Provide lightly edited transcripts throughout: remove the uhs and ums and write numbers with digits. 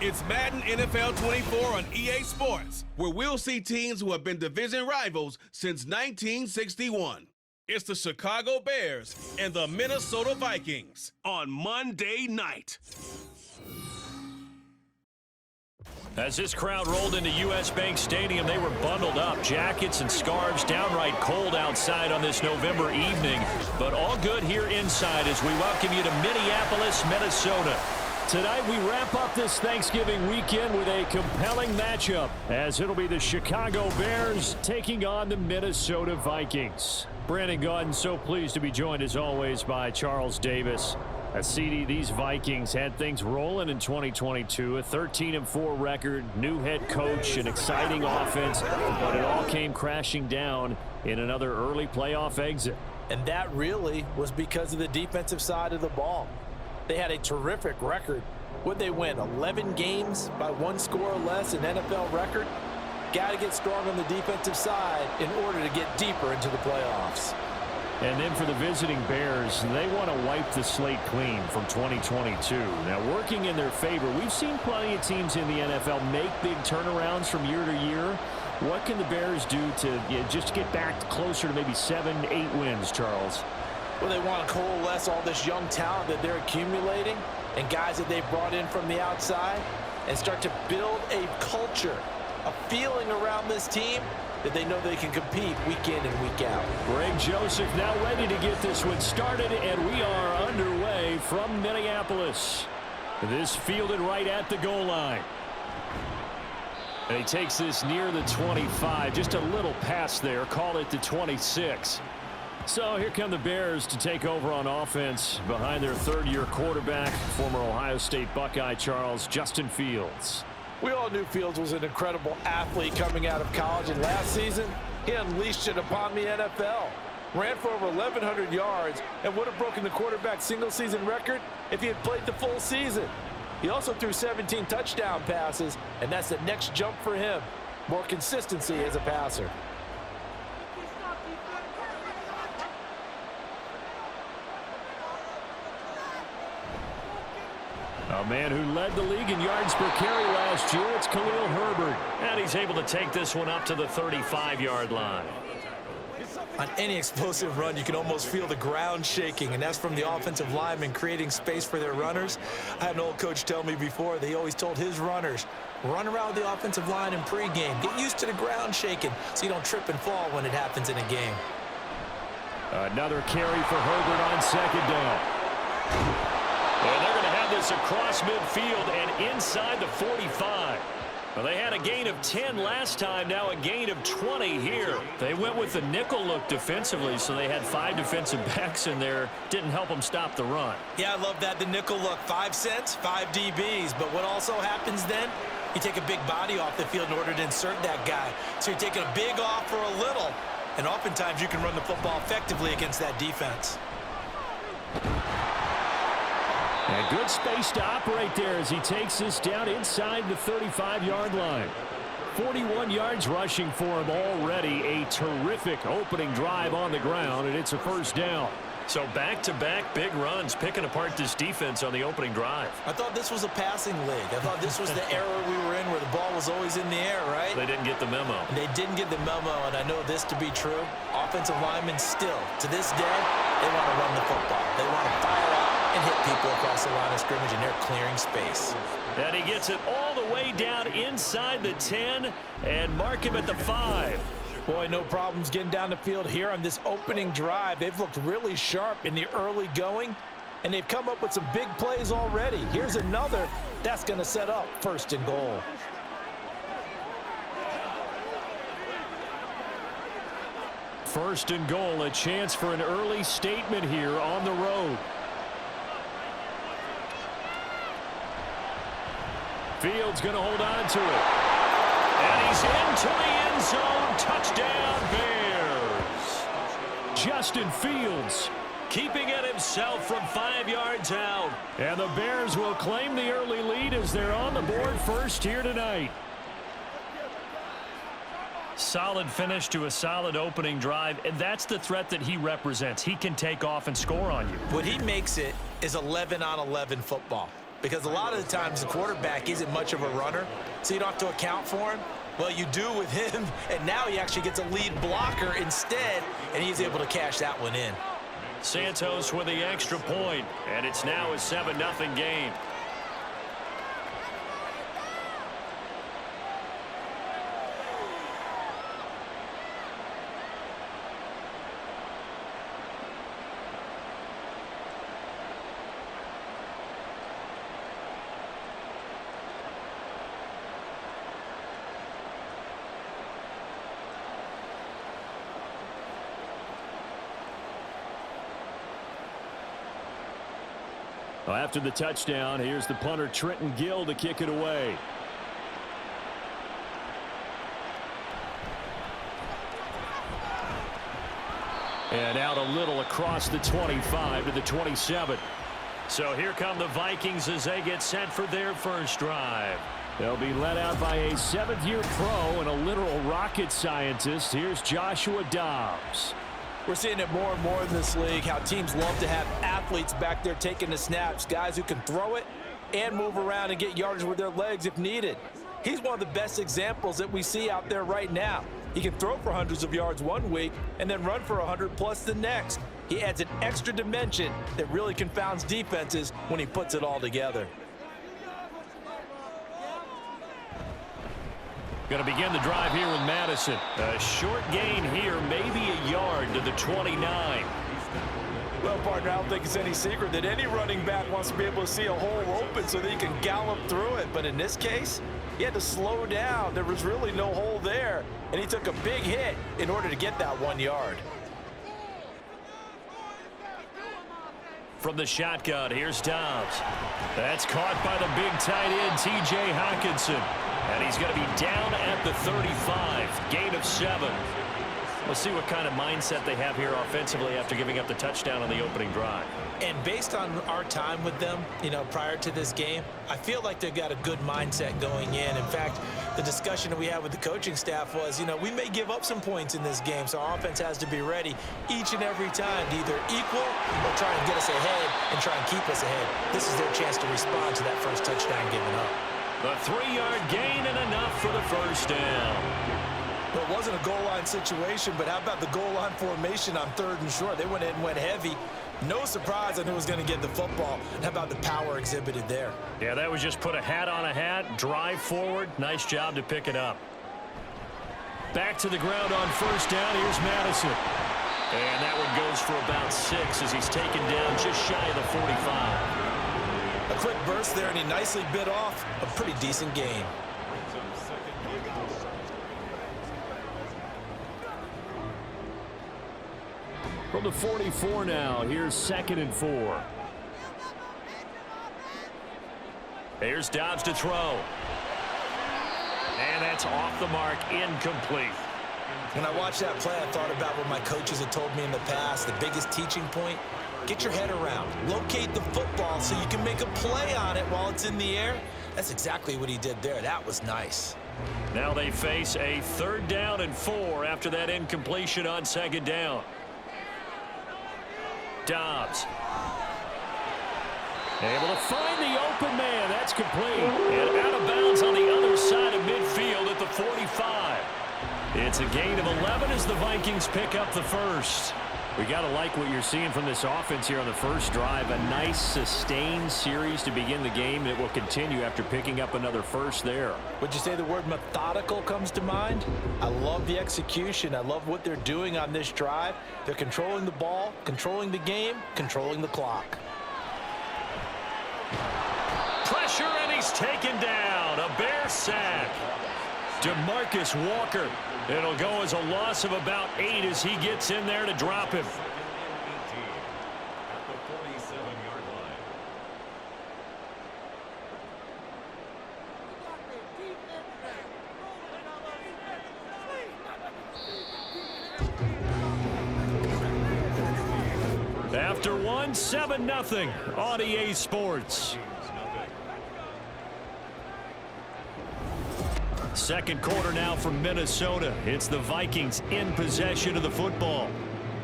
It's Madden NFL 24 on EA Sports, where we'll see teams who have been division rivals since 1961. It's the Chicago Bears and the Minnesota Vikings on Monday night. As this crowd rolled into U.S. Bank Stadium, they were bundled up, jackets and scarves, downright cold outside on this November evening. But all good here inside as we welcome you to Minneapolis, Minnesota. Tonight we wrap up this Thanksgiving weekend with a compelling matchup, as it'll be the Chicago Bears taking on the Minnesota Vikings. Brandon Gaudin, so pleased to be joined as always by Charles Davis. CD, these Vikings had things rolling in 2022, a 13-4 record, new head coach, an exciting offense, but it all came crashing down in another early playoff exit. And that really was because of the defensive side of the ball. They had a terrific record. Would they win 11 games by one score or less, an NFL record? Got to get strong on the defensive side in order to get deeper into the playoffs. And then for the visiting Bears, they want to wipe the slate clean from 2022. Now, working in their favor, we've seen plenty of teams in the NFL make big turnarounds from year to year. What can the Bears do to just get back closer to maybe 7, 8 wins, Charles? Well, they want to coalesce all this young talent that they're accumulating and guys that they've brought in from the outside and start to build a culture, a feeling around this team that they know they can compete week in and week out. Greg Joseph now ready to get this one started, and we are underway from Minneapolis. This fielded right at the goal line. And he takes this near the 25, just a little pass there, call it the 26. So here come the Bears to take over on offense behind their third-year quarterback, former Ohio State Buckeye Charles Justin Fields. We all knew Fields was an incredible athlete coming out of college, and last season, he unleashed it upon the NFL. Ran for over 1,100 yards and would have broken the quarterback's single-season record if he had played the full season. He also threw 17 touchdown passes, and that's the next jump for him. More consistency as a passer. A man who led the league in yards per carry last year, it's Khalil Herbert. And he's able to take this one up to the 35-yard line. On any explosive run, you can almost feel the ground shaking, and that's from the offensive linemen creating space for their runners. I had an old coach tell me before, they always told his runners, run around the offensive line in pregame. Get used to the ground shaking so you don't trip and fall when it happens in a game. Another carry for Herbert on second down. And they're going to have this across midfield and inside the 45. Well, they had a gain of 10 last time, now a gain of 20 here. They went with the nickel look defensively, so they had 5 defensive backs in there. Didn't help them stop the run. Yeah, I love that, the nickel look. 5 cents, 5 DBs. But what also happens then, you take a big body off the field in order to insert that guy. So you're taking a big off for a little, and oftentimes you can run the football effectively against that defense. And good space to operate there as he takes this down inside the 35-yard line. 41 yards rushing for him already. A terrific opening drive on the ground, and it's a first down. So back-to-back big runs, picking apart this defense on the opening drive. I thought this was a passing league. I thought this was the era we were in where the ball was always in the air, right? They didn't get the memo. They didn't get the memo, and I know this to be true. Offensive linemen still, to this day, they want to run the football. They want to fire out and hit people across the line of scrimmage, and they're clearing space. And he gets it all the way down inside the 10 and mark him at the 5. Boy, no problems getting down the field here on this opening drive. They've looked really sharp in the early going, and they've come up with some big plays already. Here's another that's going to set up first and goal. First and goal, a chance for an early statement here on the road. Fields going to hold on to it. And he's into the end zone. Touchdown, Bears. Justin Fields keeping it himself from 5 yards out. And the Bears will claim the early lead as they're on the board first here tonight. Solid finish to a solid opening drive, and that's the threat that he represents. He can take off and score on you. What he makes it is 11-on-11 football. because a lot of the times the quarterback isn't much of a runner, so you don't have to account for him. Well, you do with him, and now he actually gets a lead blocker instead, and he's able to cash that one in. Santos with the extra point, and it's now a 7-0 game. Well, after the touchdown, here's the punter Trenton Gill to kick it away. And out a little across the 25 to the 27. So here come the Vikings as they get set for their first drive. They'll be led out by a 7th-year pro and a literal rocket scientist. Here's Joshua Dobbs. We're seeing it more and more in this league, how teams love to have athletes back there taking the snaps, guys who can throw it and move around and get yardage with their legs if needed. He's one of the best examples that we see out there right now. He can throw for hundreds of yards one week and then run for 100+ the next. He adds an extra dimension that really confounds defenses when he puts it all together. Going to begin the drive here with Madison. A short gain here, maybe a yard to the 29. Well, partner, I don't think it's any secret that any running back wants to be able to see a hole open so that he can gallop through it. But in this case, he had to slow down. There was really no hole there, and he took a big hit in order to get that 1 yard. From the shotgun, here's Dobbs. That's caught by the big tight end, T.J. Hockenson. And he's going to be down at the 35. Gain of 7. We'll see what kind of mindset they have here offensively after giving up the touchdown on the opening drive. And based on our time with them, prior to this game, I feel like they've got a good mindset going in. In fact, the discussion that we had with the coaching staff was, we may give up some points in this game, so our offense has to be ready each and every time to either equal or try and get us ahead and try and keep us ahead. This is their chance to respond to that first touchdown given up. The 3-yard gain and enough for the first down. Well, it wasn't a goal line situation, but how about the goal line formation on 3rd and short? They went in and went heavy. No surprise on who was going to get the football. How about the power exhibited there? Yeah, that was just put a hat on a hat, drive forward. Nice job to pick it up. Back to the ground on first down. Here's Madison. And that one goes for about 6 as he's taken down just shy of the 45. A quick burst there, and he nicely bit off a pretty decent gain. From the 44 now, here's 2nd and 4. Here's Dobbs to throw. And that's off the mark, incomplete. When I watched that play, I thought about what my coaches had told me in the past. The biggest teaching point, get your head around. Locate the football so you can make a play on it while it's in the air. That's exactly what he did there. That was nice. Now they face a 3rd down and 4 after that incompletion on 2nd down. Dobbs. Able to find the open man. That's complete. And out of bounds on the other side of midfield at the 45. It's a gain of 11 as the Vikings pick up the first. We got to like what you're seeing from this offense here on the first drive. A nice sustained series to begin the game that will continue after picking up another first there. Would you say the word methodical comes to mind? I love the execution. I love what they're doing on this drive. They're controlling the ball, controlling the game, controlling the clock. Pressure, and he's taken down. A Bear sack. DeMarcus Walker. It'll go as a loss of about 8 as he gets in there to drop him. After 1, 7-0 on EA Sports. Second quarter now from Minnesota. It's the Vikings in possession of the football.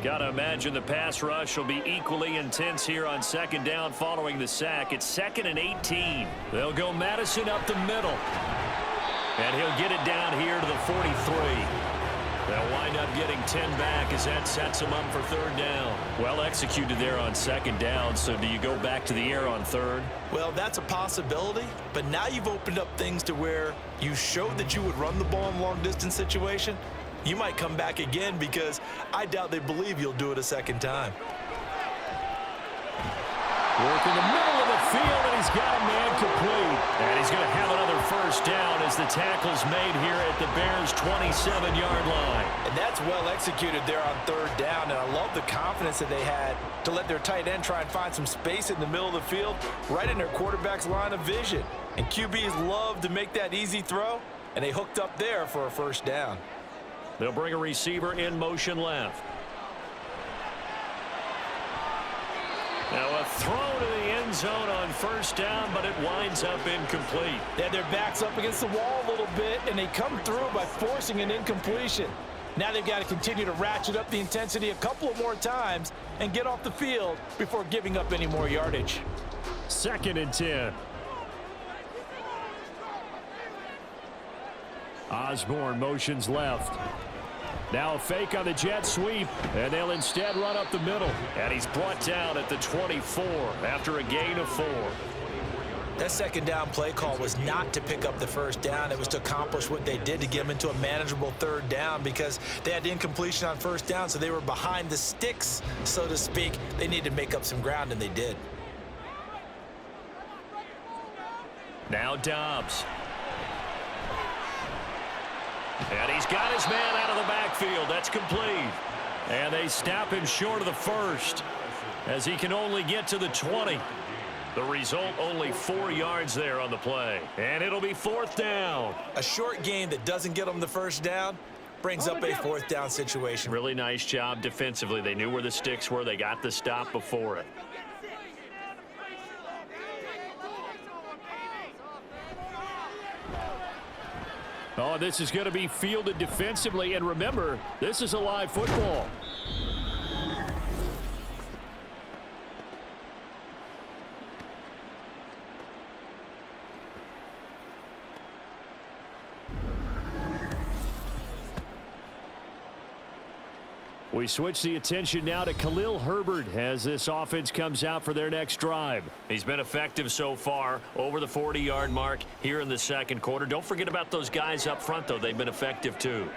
Gotta imagine the pass rush will be equally intense here on second down following the sack. It's 2nd and 18. They'll go Madison up the middle. And he'll get it down here to the 43. They'll wind up getting 10 back as that sets them up for 3rd down. Well executed there on 2nd down, so do you go back to the air on 3rd? Well, that's a possibility, but now you've opened up things to where you showed that you would run the ball in long-distance situation. You might come back again because I doubt they believe you'll do it a 2nd time. Work in the middle of the field, and he's got a man complete. And he's going to have another 1st down as the tackle's made here at the Bears' 27-yard line. And that's well executed there on 3rd down, and I love the confidence that they had to let their tight end try and find some space in the middle of the field, right in their quarterback's line of vision. And QBs love to make that easy throw, and they hooked up there for a 1st down. They'll bring a receiver in motion left. Now a throw to the end zone on 1st down, but it winds up incomplete. Yeah, their back's up against the wall a little bit, and they come through by forcing an incompletion. Now they've got to continue to ratchet up the intensity a couple of more times and get off the field before giving up any more yardage. 2nd and 10. Osborne motions left. Now a fake on the jet sweep, and they'll instead run up the middle. And he's brought down at the 24 after a gain of 4. That 2nd down play call was not to pick up the 1st down. It was to accomplish what they did to get them into a manageable 3rd down because they had incompletion on 1st down, so they were behind the sticks, so to speak. They needed to make up some ground, and they did. Now Dobbs. And he's got his man out of the backfield. That's complete. And they stop him short of the 1st as he can only get to the 20. The result, only 4 yards there on the play. And it'll be 4th down. A short gain that doesn't get them the 1st down brings up a 4th down situation. Really nice job defensively. They knew where the sticks were. They got the stop before it. Oh, this is going to be fielded defensively. And remember, this is a live football. We switch the attention now to Khalil Herbert as this offense comes out for their next drive. He's been effective so far, over the 40-yard mark here in the 2nd quarter. Don't forget about those guys up front, though. They've been effective, too.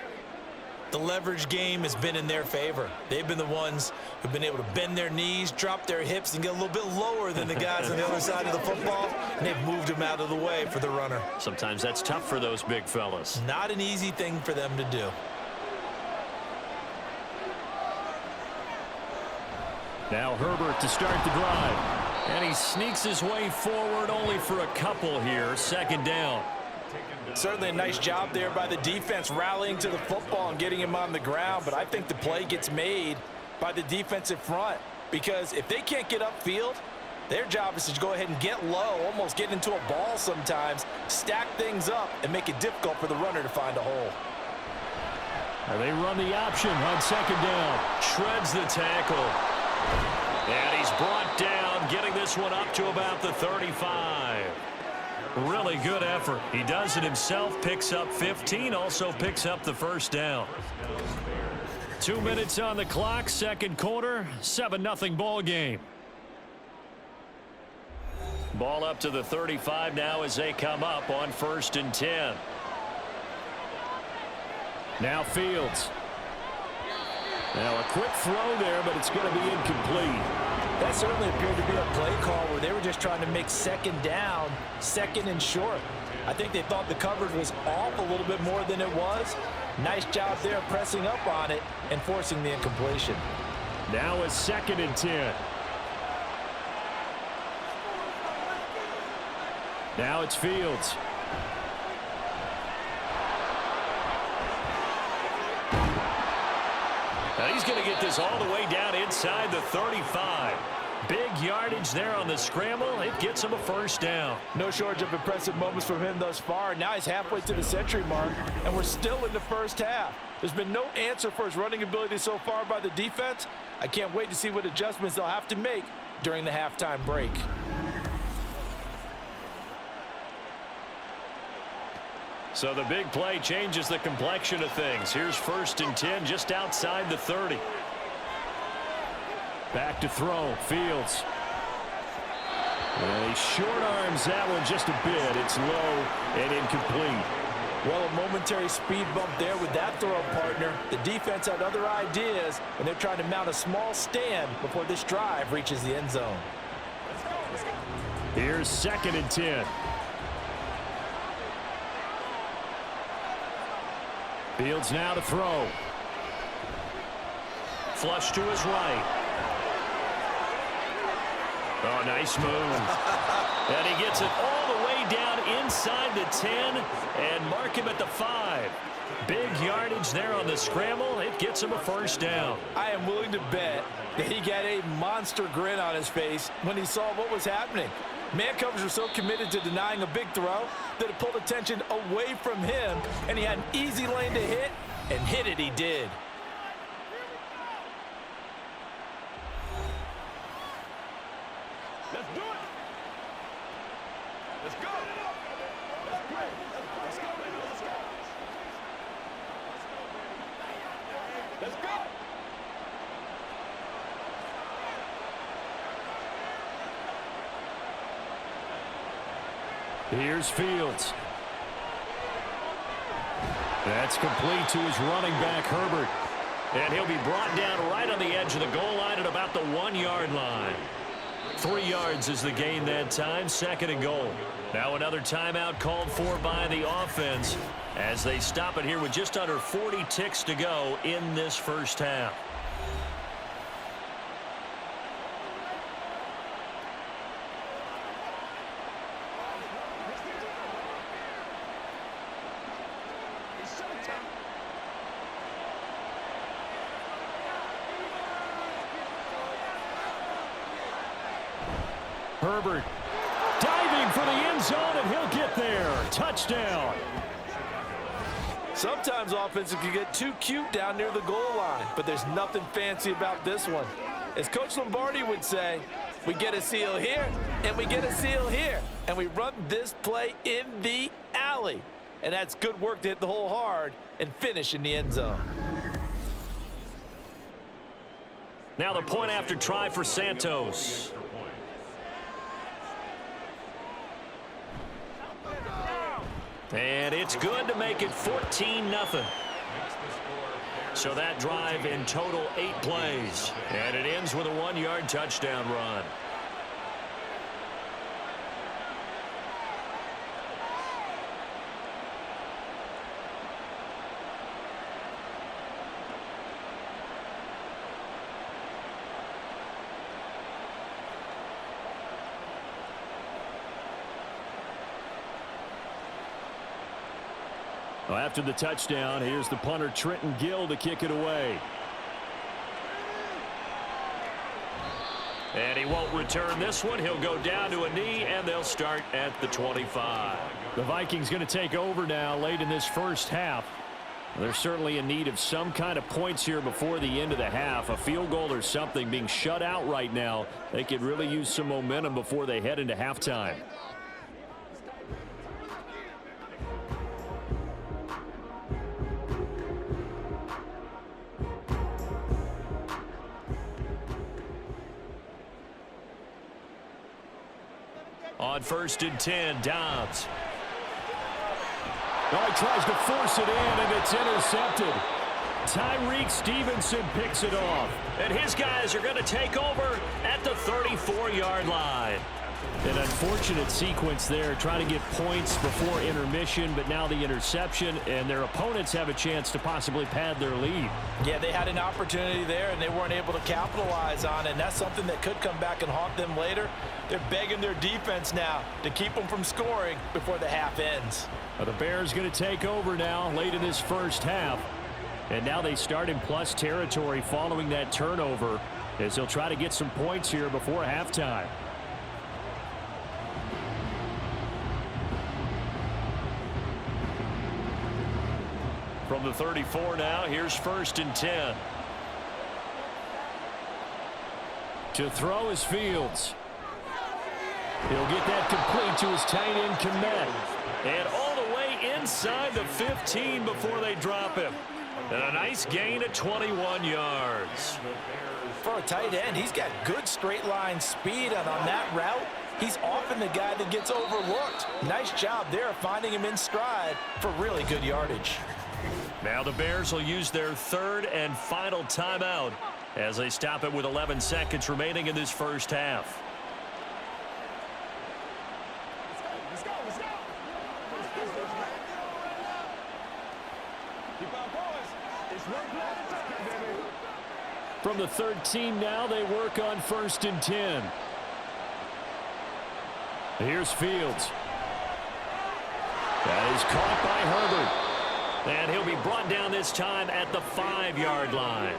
The leverage game has been in their favor. They've been the ones who've been able to bend their knees, drop their hips, and get a little bit lower than the guys on the other side of the football, and they've moved them out of the way for the runner. Sometimes that's tough for those big fellas. Not an easy thing for them to do. Now Herbert to start the drive. And he sneaks his way forward only for a couple here. 2nd down. Certainly a nice job there by the defense rallying to the football and getting him on the ground. But I think the play gets made by the defensive front because if they can't get upfield, their job is to go ahead and get low, almost get into a ball sometimes, stack things up, and make it difficult for the runner to find a hole. They run the option on 2nd down. Shreds the tackle. And he's brought down, getting this one up to about the 35. Really good effort. He does it himself, picks up 15, also picks up the 1st down. 2 minutes on the clock, 2nd quarter, 7-0 ball game. Ball up to the 35 now as they come up on 1st and 10. Now Fields. Now a quick throw there, but it's going to be incomplete. That certainly appeared to be a play call where they were just trying to make 2nd down, 2nd and short. I think they thought the coverage was off a little bit more than it was. Nice job there pressing up on it and forcing the incompletion. Now a 2nd and 10. Now it's Fields. Now he's going to get this all the way down inside the 35. Big yardage there on the scramble. It gets him a first down. No shortage of impressive moments from him thus far. Now he's halfway to the century mark, and we're still in the first half. There's been no answer for his running ability so far by the defense. I can't wait to see what adjustments they'll have to make during the halftime break. So the big play changes the complexion of things. Here's 1st and 10 just outside the 30. Back to throw. Fields. Well, he short arms that one just a bit. It's low and incomplete. Well, a momentary speed bump there with that throw, partner. The defense had other ideas, and they're trying to mount a small stand before this drive reaches the end zone. Here's 2nd and 10. Fields now to throw. Flush to his right. Oh, nice move. And he gets it all the way down inside the 10 and mark him at the 5. Big yardage there on the scramble. It gets him a first down. I am willing to bet that he got a monster grin on his face when he saw what was happening. Man covers were so committed to denying a big throw that it pulled attention away from him, and he had an easy lane to hit, and hit it he did. Let's do it. Let's go. Let's go. Let's go. Let's go. Let's go. Here's Fields. That's complete to his running back, Herbert. And he'll be brought down right on the edge of the goal line at about the 1-yard line. 3 yards is the gain that time, 2nd and goal. Now another timeout called for by the offense as they stop it here with just under 40 ticks to go in this first half. Herbert diving for the end zone, and he'll get there. Touchdown. Sometimes offenses can get too cute down near the goal line, but there's nothing fancy about this one. As Coach Lombardi would say, we get a seal here, and we get a seal here, and we run this play in the alley. And that's good work to hit the hole hard and finish in the end zone. Now the point after try for Santos. And it's good to make it 14-0. So that drive in total 8 plays. And it ends with a 1-yard touchdown run. Well, after the touchdown, here's the punter Trenton Gill to kick it away. And he won't return this one. He'll go down to a knee, and they'll start at the 25. The Vikings going to take over now late in this first half. They're certainly in need of some kind of points here before the end of the half. A field goal or something. Being shut out right now, they could really use some momentum before they head into halftime. On 1st and 10, Dobbs. Oh, he tries to force it in, and it's intercepted. Tyreek Stevenson picks it off. And his guys are going to take over at the 34-yard line. An unfortunate sequence there, trying to get points before intermission, but now the interception, and their opponents have a chance to possibly pad their lead. Yeah, they had an opportunity there, and they weren't able to capitalize on it, and that's something that could come back and haunt them later. They're begging their defense now to keep them from scoring before the half ends. Well, the Bears going to take over now late in this first half. And now they start in plus territory following that turnover. as he'll try to get some points here before halftime. From the 34 now, here's 1st and 10. To throw is Fields. He'll get that complete to his tight end, Komet. And all the way inside the 15 before they drop him. And a nice gain of 21 yards. For a tight end, he's got good straight line speed, and on that route, he's often the guy that gets overlooked. Nice job there finding him in stride for really good yardage. Now the Bears will use their 3rd and final timeout as they stop it with 11 seconds remaining in this first half. Let's go. Keep on boys. It's one play at a time, baby. From the 13 now, they work on 1st and 10. Here's Fields. That is caught by Herbert. And he'll be brought down this time at the 5-yard line.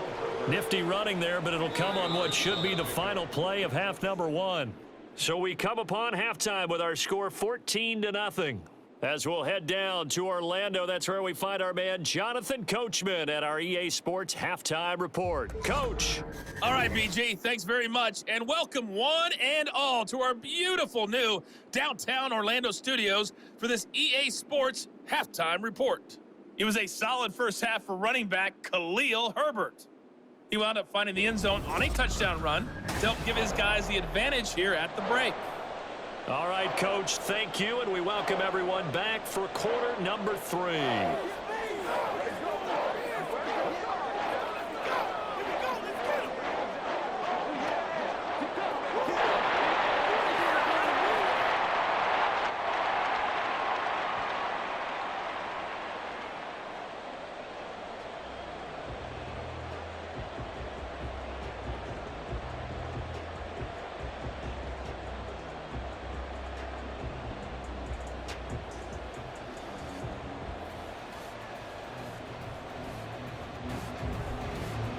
Nifty running there, but it'll come on what should be the final play of half number 1. So we come upon halftime with our score 14-0. As we'll head down to Orlando, that's where we find our man Jonathan Coachman at our EA Sports Halftime Report. Coach. All right, BG, thanks very much, and welcome one and all to our beautiful new downtown Orlando studios for this EA Sports Halftime Report. It was a solid first half for running back Khalil Herbert. He wound up finding the end zone on a touchdown run to help give his guys the advantage here at the break. All right, Coach, thank you, and we welcome everyone back for quarter number 3.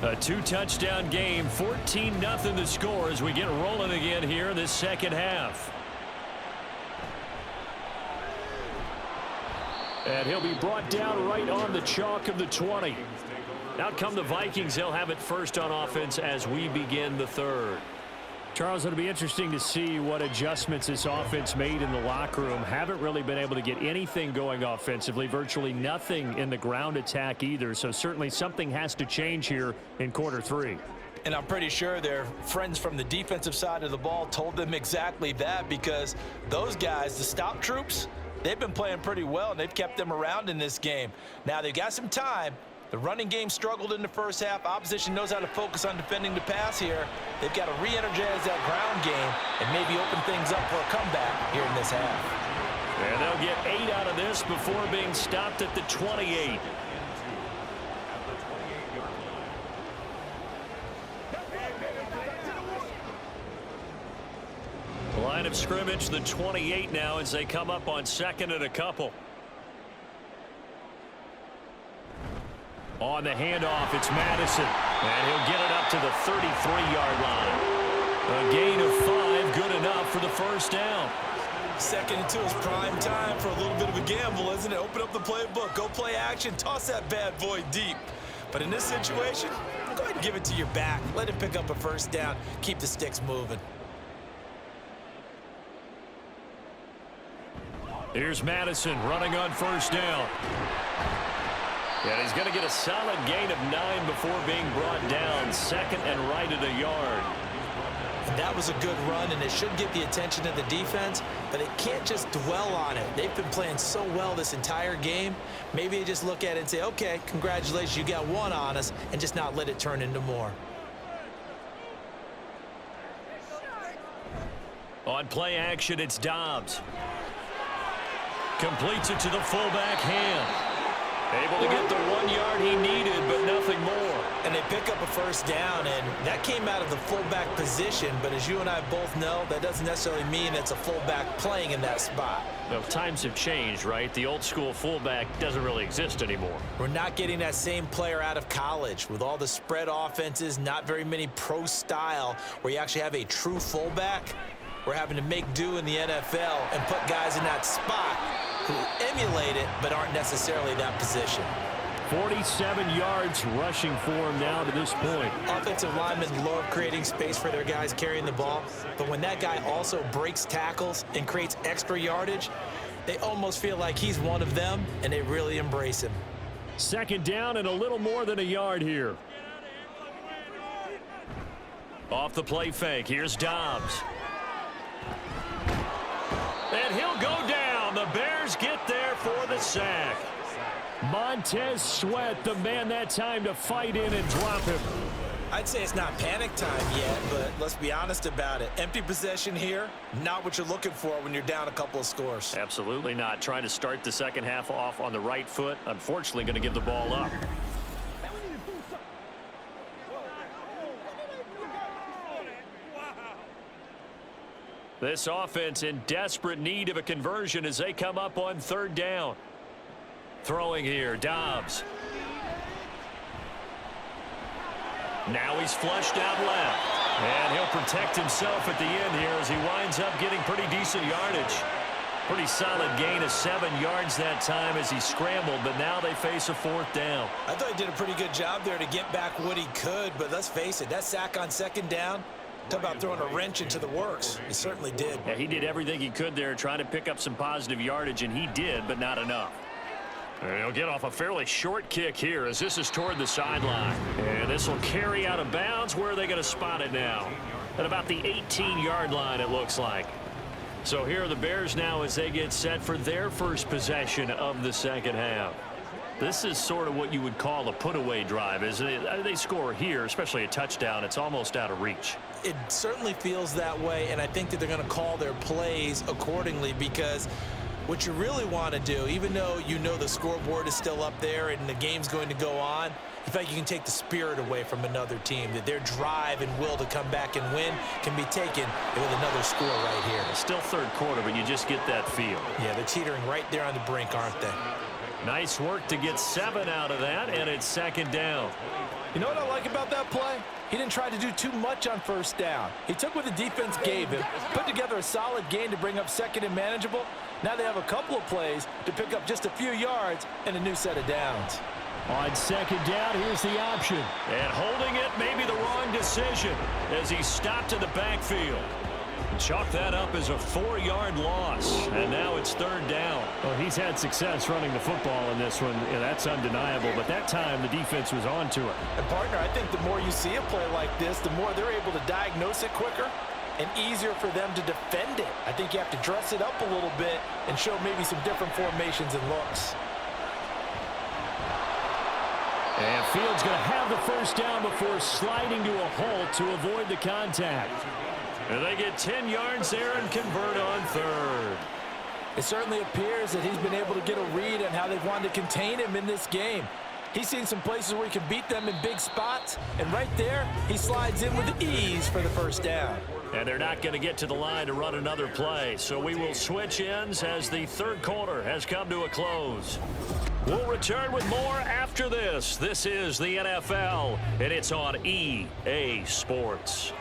A 2-touchdown game, 14-0 the score as we get rolling again here in this second half. And he'll be brought down right on the chalk of the 20. Out come the Vikings. They'll have it first on offense as we begin the 3rd. Charles, it'll be interesting to see what adjustments this offense made in the locker room. Haven't really been able to get anything going offensively, virtually nothing in the ground attack either. So certainly something has to change here in quarter 3. And I'm pretty sure their friends from the defensive side of the ball told them exactly that, because those guys, the stop troops, they've been playing pretty well, and they've kept them around in this game. Now they've got some time. The running game struggled in the first half. Opposition knows how to focus on defending the pass here. They've got to re-energize that ground game and maybe open things up for a comeback here in this half. And they'll get 8 out of this before being stopped at the 28. Line of scrimmage, the 28 now as they come up on 2nd and a couple. On the handoff, it's Madison. And he'll get it up to the 33-yard line. A gain of 5, good enough for the first down. 2nd and 2 is prime time for a little bit of a gamble, isn't it? Open up the playbook, go play action, toss that bad boy deep. But in this situation, go ahead and give it to your back. Let him pick up a first down, keep the sticks moving. Here's Madison running on first down. And he's going to get a solid gain of 9 before being brought down. 2nd and right at a yard. That was a good run, and it should get the attention of the defense, but it can't just dwell on it. They've been playing so well this entire game. Maybe they just look at it and say, okay, congratulations, you got 1 on us, and just not let it turn into more. On play action, it's Dobbs. Completes it to the fullback hand. Able to get the 1 yard he needed, but nothing more. And they pick up a first down, and that came out of the fullback position. But as you and I both know, that doesn't necessarily mean it's a fullback playing in that spot. Well, times have changed, right? The old school fullback doesn't really exist anymore. We're not getting that same player out of college. With all the spread offenses, not very many pro style where you actually have a true fullback. We're having to make do in the NFL and put guys in that spot who emulate it but aren't necessarily that position. 47 yards rushing for him now to this point. Offensive linemen love creating space for their guys carrying the ball, but when that guy also breaks tackles and creates extra yardage, they almost feel like he's one of them, and they really embrace him. Second down and a little more than a yard here. Off the play fake, here's Dobbs. And he'll go down. The Bears get there for the sack. Montez Sweat, the man that time to fight in and drop him. I'd say it's not panic time yet, but let's be honest about it. Empty possession here, not what you're looking for when you're down a couple of scores. Absolutely not. Trying to start the second half off on the right foot. Unfortunately, going to give the ball up. This offense in desperate need of a conversion as they come up on third down. Throwing here, Dobbs. Now he's flushed out left. And he'll protect himself at the end here as he winds up getting pretty decent yardage. Pretty solid gain of 7 yards that time as he scrambled, but now they face a fourth down. I thought he did a pretty good job there to get back what he could, but let's face it, that sack on second down, talk about throwing a wrench into the works. He certainly did. Yeah, he did everything he could there trying to pick up some positive yardage, and he did, but not enough. And he'll get off a fairly short kick here as this is toward the sideline. And this will carry out of bounds. Where are they going to spot it now? At about the 18-yard line, it looks like. So here are the Bears now as they get set for their first possession of the second half. This is sort of what you would call a put-away drive, isn't it? They score here, especially a touchdown. It's almost out of reach. It certainly feels that way, and I think that they're going to call their plays accordingly because what you really want to do, even though you know the scoreboard is still up there and the game's going to go on, in fact, you can take the spirit away from another team, that their drive and will to come back and win can be taken with another score right here. Still third quarter, but you just get that feel. Yeah, they're teetering right there on the brink, aren't they? Nice work to get 7 out of that, and it's second down. You know what I like about that play? He didn't try to do too much on first down. He took what the defense gave him, put together a solid gain to bring up second and manageable. Now they have a couple of plays to pick up just a few yards and a new set of downs. On second down, here's the option. And holding it may be the wrong decision as he stopped in the backfield. Chalk that up as a 4-yard loss, and now it's third down. Well, he's had success running the football in this one, and that's undeniable, but that time the defense was on to it. And, partner, I think the more you see a play like this, the more they're able to diagnose it quicker and easier for them to defend it. I think you have to dress it up a little bit and show maybe some different formations and looks. And Fields going to have the first down before sliding to a halt to avoid the contact. And they get 10 yards there and convert on third. It certainly appears that he's been able to get a read on how they've wanted to contain him in this game. He's seen some places where he can beat them in big spots, and right there, he slides in with ease for the first down. And they're not going to get to the line to run another play, so we will switch ends as the third quarter has come to a close. We'll return with more after this. This is the NFL, and it's on EA Sports.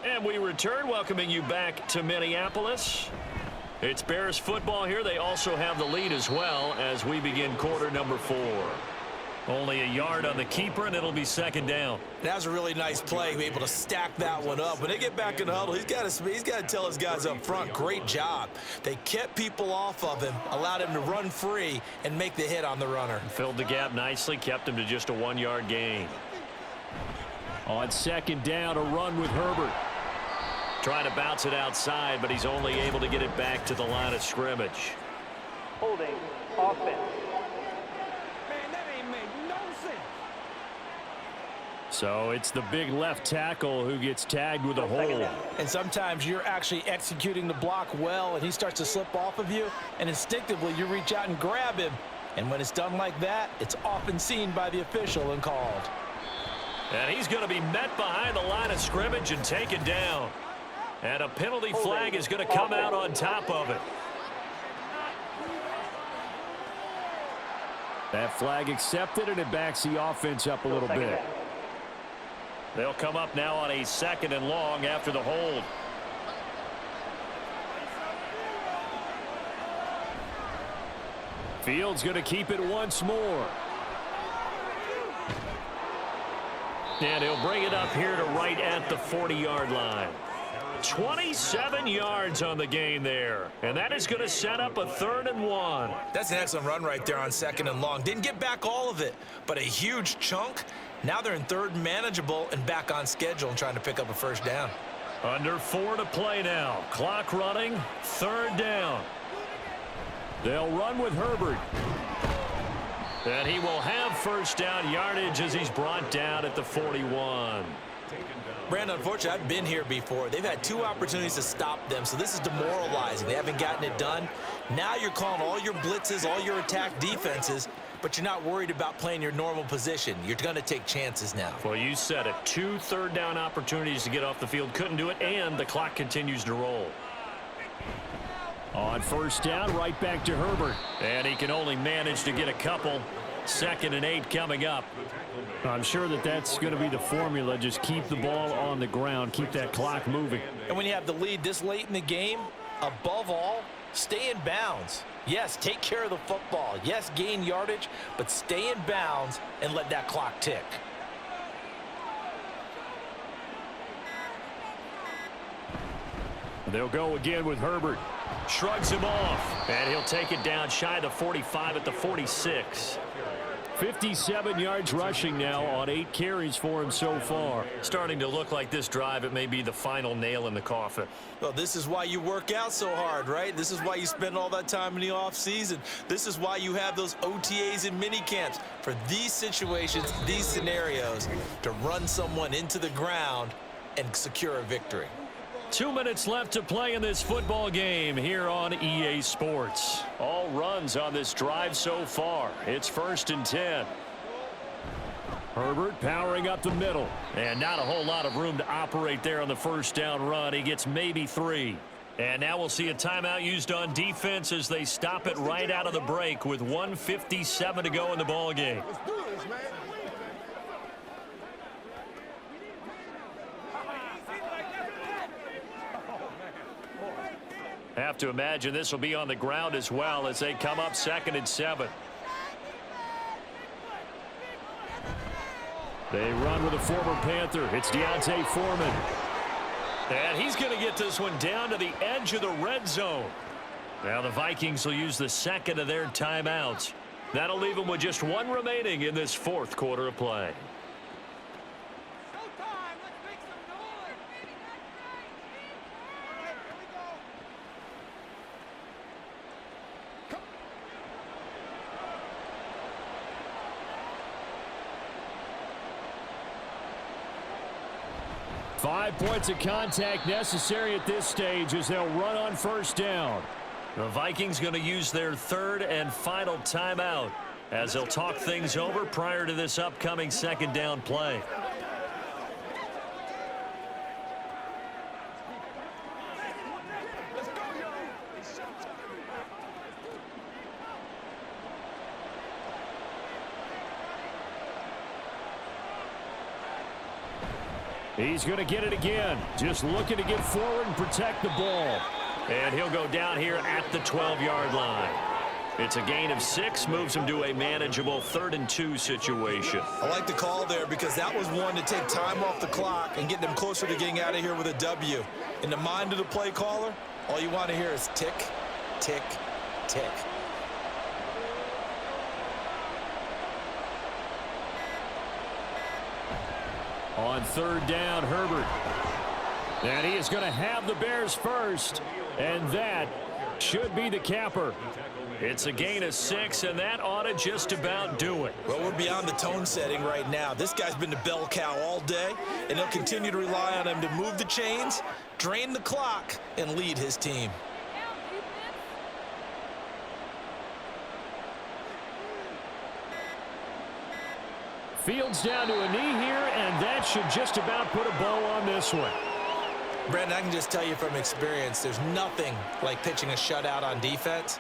And we return, welcoming you back to Minneapolis. It's Bears football here. They also have the lead as well as we begin quarter number 4. Only a yard on the keeper, and it'll be second down. That was a really nice play, be able to stack that one up. When they get back in the huddle, he's got to tell his guys up front, great job. They kept people off of him, allowed him to run free and make the hit on the runner. Filled the gap nicely, kept him to just a 1-yard gain. On second down, a run with Herbert. Trying to bounce it outside, but he's only able to get it back to the line of scrimmage. Holding offense. Man, that ain't make no sense. So it's the big left tackle who gets tagged with a hold. And sometimes you're actually executing the block well, and he starts to slip off of you, and instinctively you reach out and grab him. And when it's done like that, it's often seen by the official and called. And he's going to be met behind the line of scrimmage and taken down. And a penalty flag is going to come out on top of it. That flag accepted, and it backs the offense up a little bit. They'll come up now on a 2nd and long after the hold. Fields going to keep it once more. And he'll bring it up here to right at the 40-yard line. 27 yards on the game there. And that is going to set up a 3rd and 1. That's an excellent run right there on 2nd and long. Didn't get back all of it, but a huge chunk. Now they're in 3rd and manageable and back on schedule and trying to pick up a 1st down. Under 4 to play now. Clock running. 3rd down. They'll run with Herbert. And he will have 1st down yardage as he's brought down at the 41. Brandon, unfortunately, I've been here before. They've had 2 opportunities to stop them, so this is demoralizing. They haven't gotten it done. Now you're calling all your blitzes, all your attack defenses, but you're not worried about playing your normal position. You're going to take chances now. Well, you said it. 2 3rd down opportunities to get off the field. Couldn't do it, and the clock continues to roll. On 1st down, right back to Herbert. And he can only manage to get a couple. 2nd and 8 coming up. I'm sure that's going to be the formula. Just keep the ball on the ground. Keep that clock moving. And when you have the lead this late in the game, above all, stay in bounds. Yes, take care of the football. Yes, gain yardage, but stay in bounds and let that clock tick. They'll go again with Herbert. Shrugs him off. And he'll take it down shy of the 45 at the 46. 57 yards rushing now on 8 carries for him so far. Starting to look like this drive, it may be the final nail in the coffin. Well, this is why you work out so hard, right? This is why you spend all that time in the offseason. This is why you have those OTAs and mini camps for these situations, these scenarios, to run someone into the ground and secure a victory. 2 minutes left to play in this football game here on EA Sports. All runs on this drive so far. It's 1st and 10. Herbert powering up the middle. And not a whole lot of room to operate there on the 1st down run. He gets maybe 3. And now we'll see a timeout used on defense as they stop it right out of the break with 1:57 to go in the ball game. Let's do this, man. Have to imagine this will be on the ground as well as they come up 2nd and 7. They run with a former Panther. It's Deontay Foreman. And he's going to get this one down to the edge of the red zone. Now the Vikings will use the 2nd of their timeouts. That'll leave them with just 1 remaining in this 4th quarter of play. 5 points of contact necessary at this stage as they'll run on 1st down. The Vikings going to use their 3rd and final timeout as they'll talk things over prior to this upcoming 2nd down play. He's going to get it again. Just looking to get forward and protect the ball. And he'll go down here at the 12-yard line. It's a gain of 6, moves him to a manageable 3rd and 2 situation. I like the call there because that was one to take time off the clock and get them closer to getting out of here with a W. In the mind of the play caller, all you want to hear is tick, tick, tick. On 3rd down, Herbert. And he is going to have the Bears first. And that should be the capper. It's a gain of 6, and that ought to just about do it. Well, we're beyond the tone setting right now. This guy's been the bell cow all day, and they'll continue to rely on him to move the chains, drain the clock, and lead his team. Fields down to a knee here, and that should just about put a bow on this one. Brandon, I can just tell you from experience, there's nothing like pitching a shutout on defense,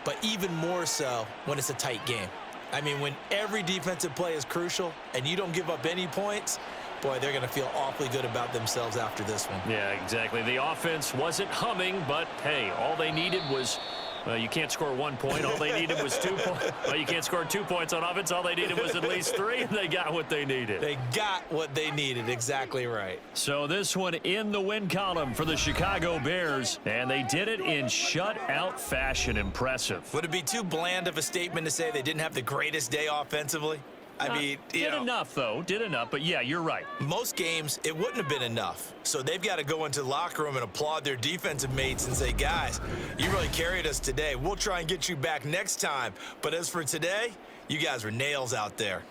but even more so when it's a tight game. I mean, when every defensive play is crucial and you don't give up any points, boy, they're going to feel awfully good about themselves after this one. Yeah, exactly. The offense wasn't humming, but, hey, all they needed was, well, you can't score 1 point. All they needed was 2 points. Well, you can't score 2 points on offense. All they needed was at least 3, and they got what they needed. They got what they needed. Exactly right. So this one in the win column for the Chicago Bears, and they did it in shutout fashion. Impressive. Would it be too bland of a statement to say they didn't have the greatest day offensively? I mean, did enough, though. Did enough. But, yeah, you're right. Most games, it wouldn't have been enough. So they've got to go into the locker room and applaud their defensive mates and say, guys, you really carried us today. We'll try and get you back next time. But as for today, you guys were nails out there.